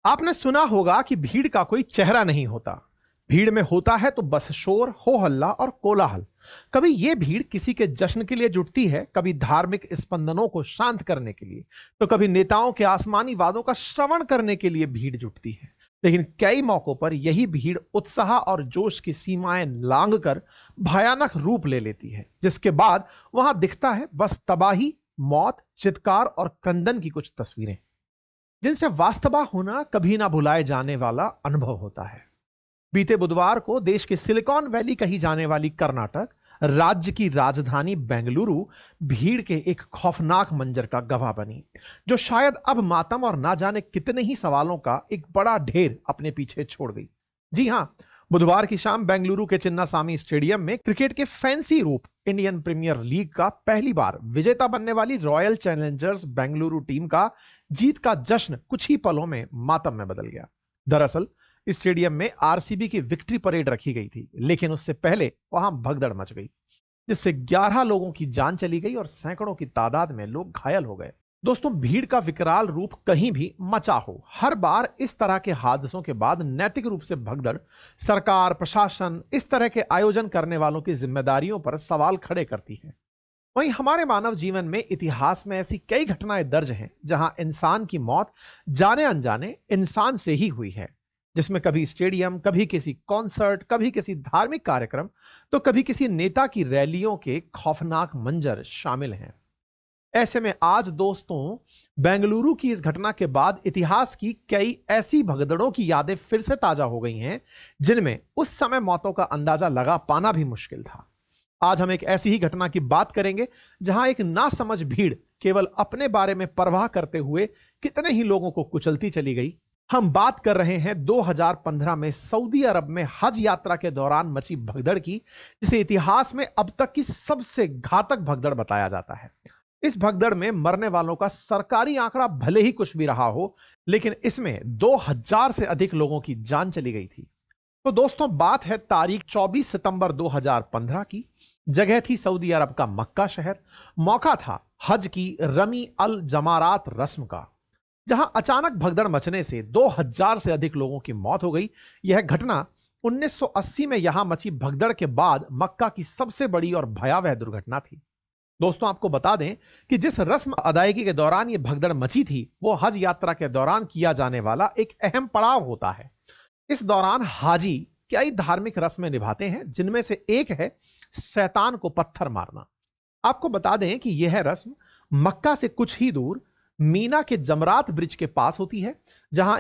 आपने सुना होगा कि भीड़ का कोई चेहरा नहीं होता। भीड़ में होता है तो बस शोर, हो हल्ला और कोलाहल। कभी यह भीड़ किसी के जश्न के लिए जुटती है, कभी धार्मिक स्पंदनों को शांत करने के लिए, तो कभी नेताओं के आसमानी वादों का श्रवण करने के लिए भीड़ जुटती है। लेकिन कई मौकों पर यही भीड़ उत्साह और जोश की सीमाएं लांघ कर भयानक रूप ले लेती है, जिसके बाद वहां दिखता है बस तबाही, मौत, चित्कार और क्रंदन की कुछ तस्वीरें, जिनसे वास्तवा होना कभी ना भुलाए जाने वाला अनुभव होता है। बीते बुधवार को देश के सिलिकॉन वैली कही जाने वाली कर्नाटक राज्य की राजधानी बेंगलुरु भीड़ के एक खौफनाक मंजर का गवाह बनी, जो शायद अब मातम और ना जाने कितने ही सवालों का एक बड़ा ढेर अपने पीछे छोड़ गई। जी हां, बुधवार की शाम बेंगलुरु के चिन्नास्वामी स्टेडियम में क्रिकेट के फैंसी रूप इंडियन प्रीमियर लीग का पहली बार विजेता बनने वाली रॉयल चैलेंजर्स बेंगलुरु टीम का जीत का जश्न कुछ ही पलों में मातम में बदल गया। दरअसल इस स्टेडियम में आरसीबी की विक्ट्री परेड रखी गई थी, लेकिन उससे पहले वहां भगदड़ मच गई, जिससे 11 लोगों की जान चली गई और सैकड़ों की तादाद में लोग घायल हो गए। दोस्तों, भीड़ का विकराल रूप कहीं भी मचा हो, हर बार इस तरह के हादसों के बाद नैतिक रूप से भगदड़ सरकार, प्रशासन, इस तरह के आयोजन करने वालों की जिम्मेदारियों पर सवाल खड़े करती है। वहीं हमारे मानव जीवन में इतिहास में ऐसी कई घटनाएं दर्ज हैं जहां इंसान की मौत जाने अनजाने इंसान से ही हुई है, जिसमें कभी स्टेडियम, कभी किसी कॉन्सर्ट, कभी किसी धार्मिक कार्यक्रम, तो कभी किसी नेता की रैलियों के खौफनाक मंजर शामिल हैं। ऐसे में आज दोस्तों, बेंगलुरु की इस घटना के बाद इतिहास की कई ऐसी भगदड़ों की यादें फिर से ताजा हो गई हैं, जिनमें उस समय मौतों का अंदाजा लगा पाना भी मुश्किल था। आज हम एक ऐसी ही घटना की बात करेंगे जहां एक नासमझ भीड़ केवल अपने बारे में परवाह करते हुए कितने ही लोगों को कुचलती चली गई। हम बात कर रहे हैं 2015 में सऊदी अरब में हज यात्रा के दौरान मची भगदड़ की, जिसे इतिहास में अब तक की सबसे घातक भगदड़ बताया जाता है। इस भगदड़ में मरने वालों का सरकारी आंकड़ा भले ही कुछ भी रहा हो, लेकिन इसमें 2000 से अधिक लोगों की जान चली गई थी। तो दोस्तों, बात है तारीख 24 सितंबर 2015 की। जगह थी सऊदी अरब का मक्का शहर। मौका था हज की रमी अल जमारात रस्म का, जहां अचानक भगदड़ मचने से 2000 से अधिक लोगों की मौत हो गई। यह घटना 1980 में यहां मची भगदड़ के बाद मक्का की सबसे बड़ी और भयावह दुर्घटना थी। दोस्तों, आपको बता दें कि जिस रस्म अदायगी के दौरान यह भगदड़ मची थी, वो हज यात्रा के दौरान किया जाने वाला एक अहम पड़ाव होता है। इस दौरान हाजी कई धार्मिक रस्में निभाते हैं, जिनमें से एक है शैतान को पत्थर मारना। आपको बता दें कि यह रस्म मक्का से कुछ ही दूर मीना के जमरात ब्रिज के पास होती है, जहां